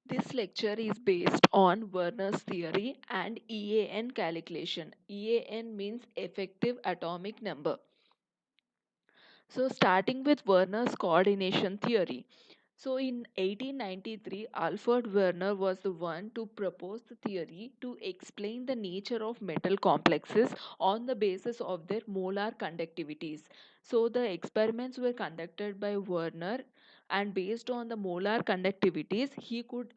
This lecture is based on Werner's theory and EAN calculation. EAN means effective atomic number. So, starting with Werner's coordination theory. So, in 1893, Alfred Werner was the one to propose the theory to explain the nature of metal complexes on the basis of their molar conductivities. So, the experiments were conducted by Werner, and based on the molar conductivities, he could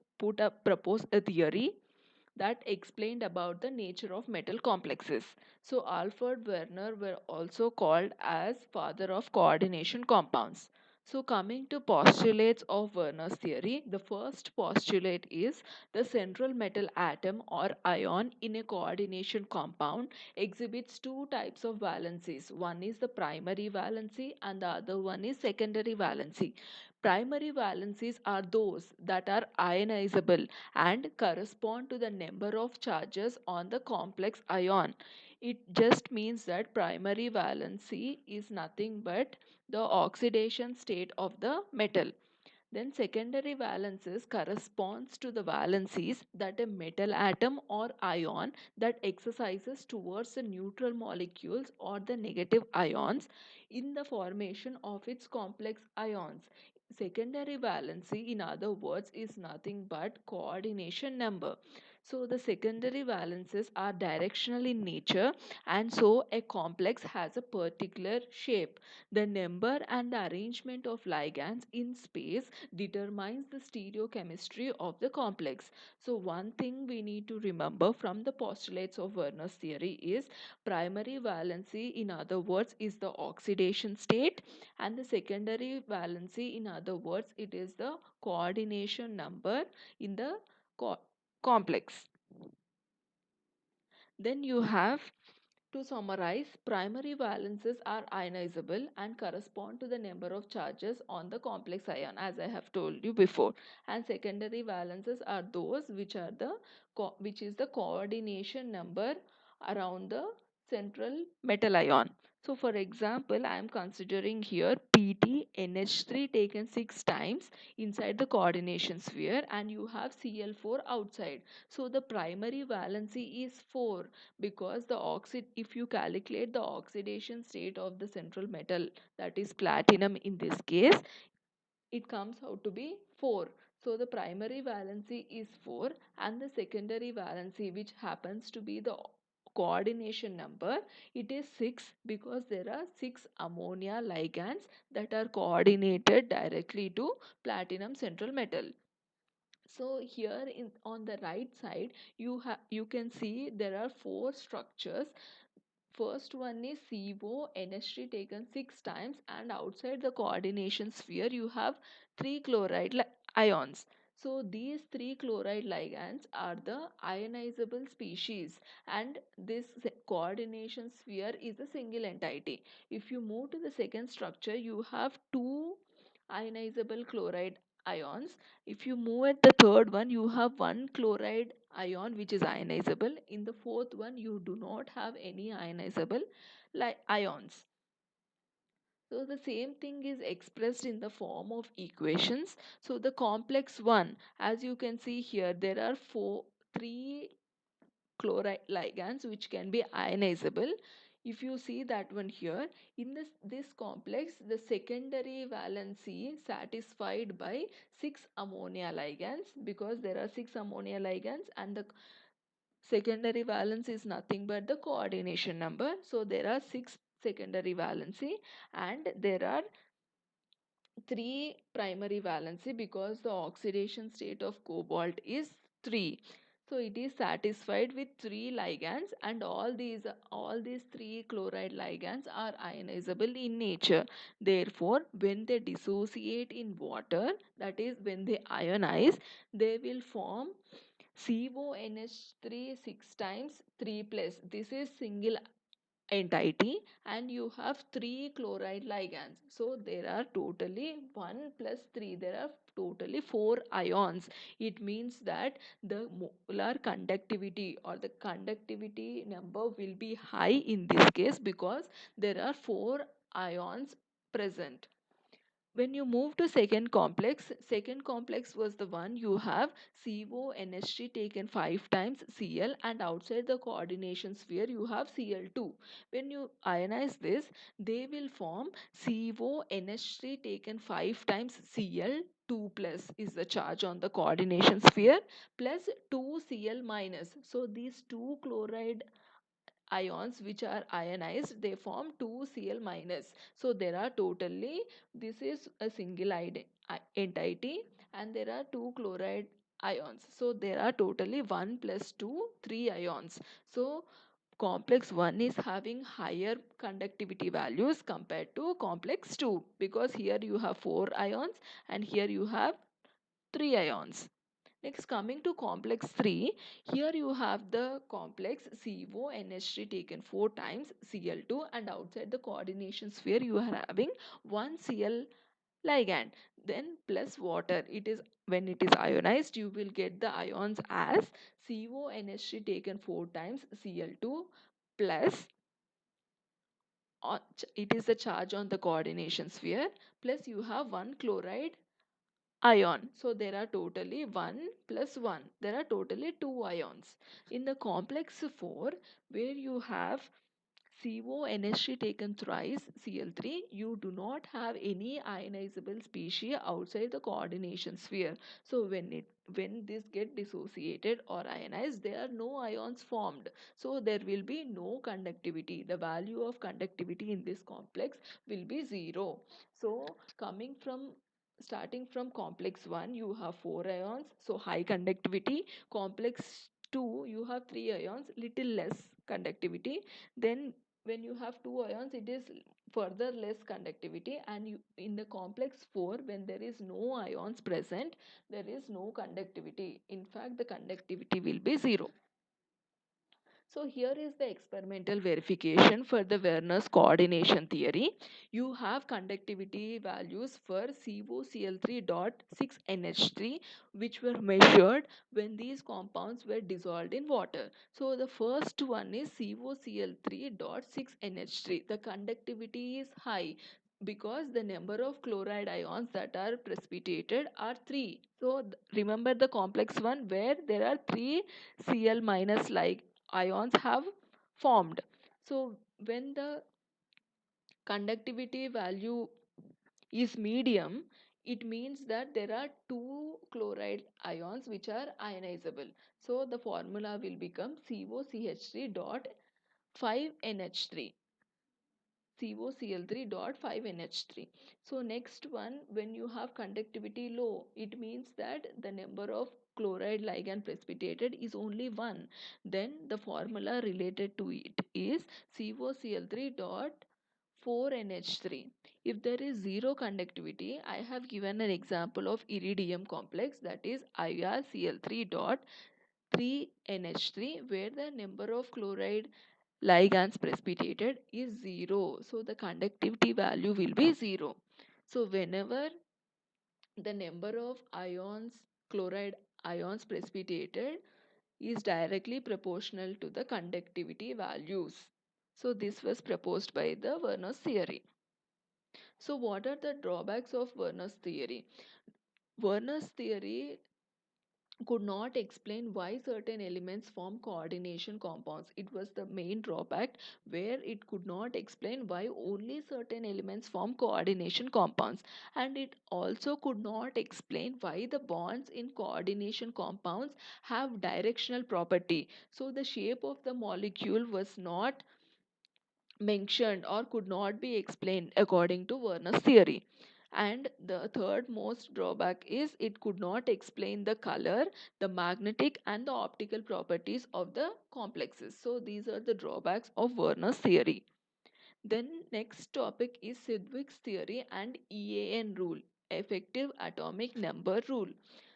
propose a theory that explained about the nature of metal complexes. So Alfred Werner were also called as father of coordination compounds. So coming to postulates of Werner's theory, the first postulate is the central metal atom or ion in a coordination compound exhibits two types of valencies. One is the primary valency and the other one is secondary valency. Primary valencies are those that are ionizable and correspond to the number of charges on the complex ion. It just means that primary valency is nothing but the oxidation state of the metal. Then secondary valences corresponds to the valencies that a metal atom or ion that exercises towards the neutral molecules or the negative ions in the formation of its complex ions. Secondary valency, in other words, is nothing but coordination number. So the secondary valences are directional in nature, and so a complex has a particular shape. The number and the arrangement of ligands in space determines the stereochemistry of the complex. So one thing we need to remember from the postulates of Werner's theory is primary valency, in other words, is the oxidation state, and the secondary valency, in other words, it is the coordination number in the co- complex. Then you have, to summarize, primary valences are ionizable and correspond to the number of charges on the complex ion, as I have told you before. And secondary valences are those which are the which is the coordination number around the central metal ion. So for example, I am considering here PT NH3 taken 6 times inside the coordination sphere, and you have Cl4 outside. So the primary valency is 4, because the oxid, if you calculate the oxidation state of the central metal, that is platinum in this case, it comes out to be 4. So the primary valency is 4, and the secondary valency, which happens to be the coordination number, it is 6, because there are 6 ammonia ligands that are coordinated directly to platinum central metal. So here in on the right side, you can see there are 4 structures. First one is CO NH3 taken 6 times, and outside the coordination sphere you have 3 chloride ions. So these 3 chloride ligands are the ionizable species, and this coordination sphere is a single entity. If you move to the second structure, you have 2 ionizable chloride ions. If you move at the third one, you have one chloride ion which is ionizable. In the fourth one, you do not have any ionizable ions. So the same thing is expressed in the form of equations. So the complex one, as you can see here, there are three chloride ligands which can be ionizable. If you see that one here, in this complex, the secondary valency satisfied by 6 ammonia ligands, because there are 6 ammonia ligands, and the secondary valence is nothing but the coordination number. So there are 6 secondary valency, and there are 3 primary valency, because the oxidation state of cobalt is 3. So it is satisfied with 3 ligands, and all these 3 chloride ligands are ionizable in nature. Therefore when they dissociate in water, that is when they ionize, they will form CONH3 6 times 3 plus. This is single entity, and you have 3 chloride ligands. So there are totally 1 plus 3. There are totally 4 ions. It means that the molar conductivity or the conductivity number will be high in this case, because there are 4 ions present. When you move to second complex was the one you have CONH3 taken 5 times Cl, and outside the coordination sphere you have Cl2. When you ionize this, they will form CONH3 taken 5 times Cl2 plus is the charge on the coordination sphere, plus 2 Cl minus. So these two chloride ions which are ionized, they form 2Cl minus. So there are totally, this is a single entity, and there are two chloride ions, so there are totally 1 plus 2 3 ions. So complex 1 is having higher conductivity values compared to complex 2, because here you have 4 ions and here you have 3 ions. Next, coming to complex 3, here you have the complex CONH3 taken 4 times Cl2, and outside the coordination sphere you are having 1 Cl ligand, then plus water. It is, when it is ionized, you will get the ions as CONH3 taken 4 times Cl2 plus it is the charge on the coordination sphere, plus you have 1 chloride ion. So there are totally 1 plus 1. There are totally 2 ions. In the complex 4, where you have CONH3 taken thrice Cl3, you do not have any ionizable species outside the coordination sphere. So when this get dissociated or ionized, there are no ions formed. So there will be no conductivity. The value of conductivity in this complex will be 0. So coming from, starting from complex 1, you have 4 ions, so high conductivity. Complex 2, you have 3 ions, little less conductivity. Then when you have 2 ions, it is further less conductivity. And you, in the complex 4, when there is no ions present, there is no conductivity. In fact, the conductivity will be 0. So here is the experimental verification for the Werner's coordination theory. You have conductivity values for COCl3.6NH3, which were measured when these compounds were dissolved in water. So the first one is COCl3.6NH3. The conductivity is high because the number of chloride ions that are precipitated are 3. So remember the complex one where there are 3 Cl minus like ions have formed. So when the conductivity value is medium, it means that there are 2 chloride ions which are ionizable. So the formula will become COCH3 dot 5NH3. COCl3 dot 5NH3. So next one, when you have conductivity low, it means that the number of chloride ligand precipitated is only 1. Then the formula related to it is COCl3 dot 4NH3. If there is zero conductivity, I have given an example of iridium complex, that is IrCl3 dot 3NH3, where the number of chloride ligands precipitated is 0. So the conductivity value will be 0. So whenever the number of ions, chloride ions precipitated is directly proportional to the conductivity values. So this was proposed by the Werner's theory. So what are the drawbacks of Werner's theory? Werner's theory could not explain why certain elements form coordination compounds. It was the main drawback, where it could not explain why only certain elements form coordination compounds. And it also could not explain why the bonds in coordination compounds have directional property. So the shape of the molecule was not mentioned or could not be explained according to Werner's theory. And the third most drawback is it could not explain the color, the magnetic, and the optical properties of the complexes. So these are the drawbacks of Werner's theory. Then next topic is Sidgwick's theory and EAN rule, effective atomic number rule.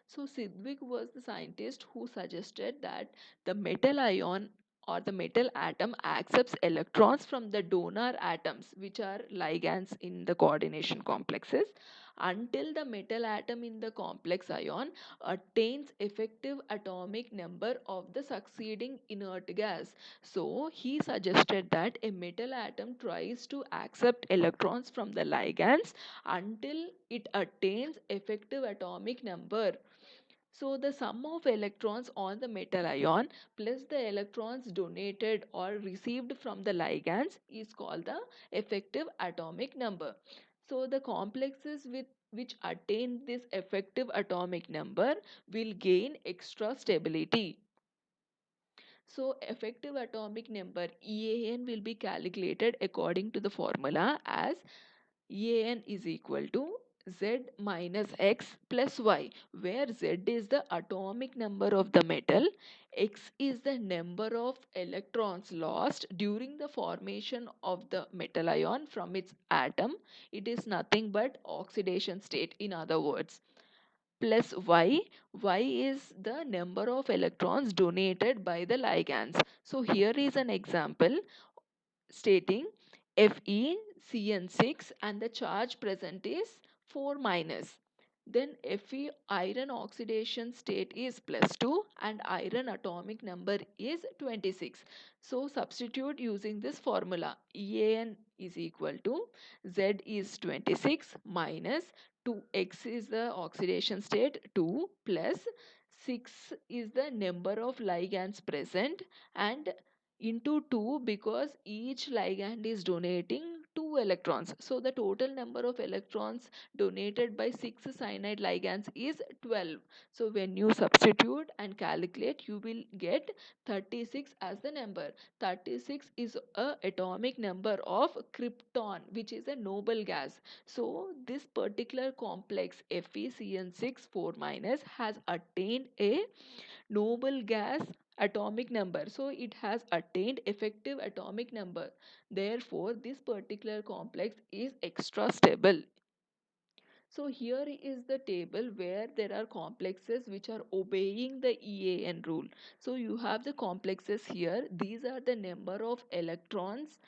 So Sidgwick was the scientist who suggested that the metal ion or the metal atom accepts electrons from the donor atoms, which are ligands in the coordination complexes, until the metal atom in the complex ion attains effective atomic number of the succeeding inert gas. So he suggested that a metal atom tries to accept electrons from the ligands until it attains effective atomic number. So the sum of electrons on the metal ion plus the electrons donated or received from the ligands is called the effective atomic number. So the complexes with which attain this effective atomic number will gain extra stability. So effective atomic number EAN will be calculated according to the formula as EAN is equal to Z minus X plus Y, where Z is the atomic number of the metal, X is the number of electrons lost during the formation of the metal ion from its atom. It is nothing but oxidation state, in other words, plus y is the number of electrons donated by the ligands. So here is an example stating FeCN6 and the charge present is 4 minus. Then Fe iron oxidation state is plus 2 and iron atomic number is 26. So substitute using this formula. EAN is equal to Z is 26 minus 2x is the oxidation state 2 plus 6 is the number of ligands present and into 2 because each ligand is donating 2 electrons. So the total number of electrons donated by 6 cyanide ligands is 12. So when you substitute and calculate, you will get 36 as the number. 36 is a atomic number of krypton, which is a noble gas. So this particular complex FeCN6 4 minus has attained a noble gas atomic number, so it has attained effective atomic number. Therefore this particular complex is extra stable. So here is the table where there are complexes which are obeying the EAN rule. So you have the complexes here. These are the number of electrons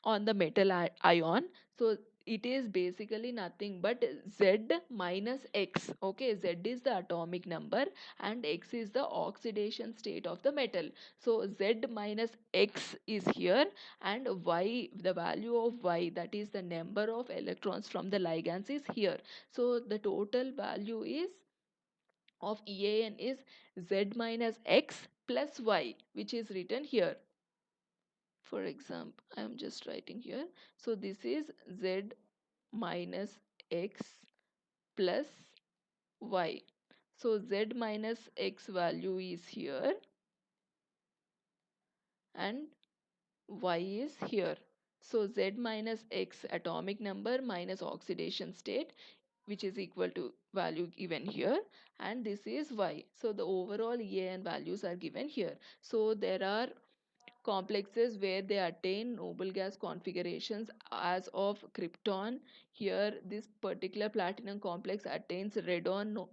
on the metal ion. So it is basically nothing but Z minus X. Okay, Z is the atomic number and X is the oxidation state of the metal. So Z minus X is here and Y, the value of Y, that is the number of electrons from the ligands, is here. So the total value is of EAN is Z minus X plus Y, which is written here. For example, I am just writing here. So this is Z minus X plus Y. So Z minus X value is here and Y is here. So Z minus X atomic number minus oxidation state, which is equal to value given here, and this is Y. So the overall EAN values are given here. So there are complexes where they attain noble gas configurations as of krypton. Here this particular platinum complex attains radon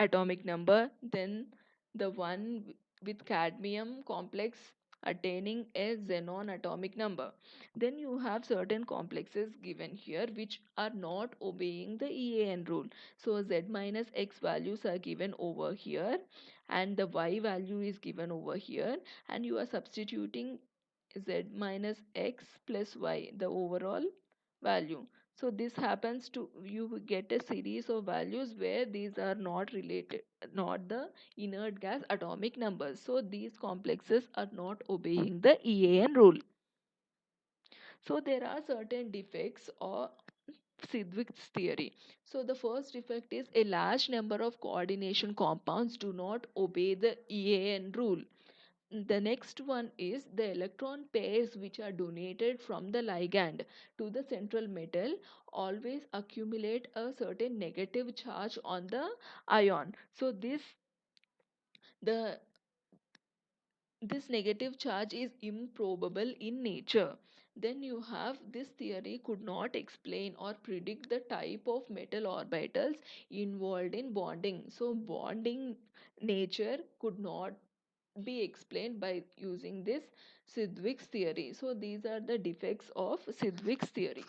atomic number, then the one with cadmium complex attaining a xenon atomic number. Then you have certain complexes given here which are not obeying the EAN rule. So Z minus X values are given over here and the Y value is given over here, and you are substituting Z minus X plus Y, the overall value. So this happens to, you will get a series of values where these are not related, not the inert gas atomic numbers. So these complexes are not obeying the EAN rule. So there are certain defects or Sidgwick's theory. So the first defect is a large number of coordination compounds do not obey the EAN rule. The next one is the electron pairs which are donated from the ligand to the central metal always accumulate a certain negative charge on the ion. So the this negative charge is improbable in nature. Then you have this theory could not explain or predict the type of metal orbitals involved in bonding. So bonding nature could not be explained by using this Sidgwick's theory. So these are the defects of Sidgwick's theory.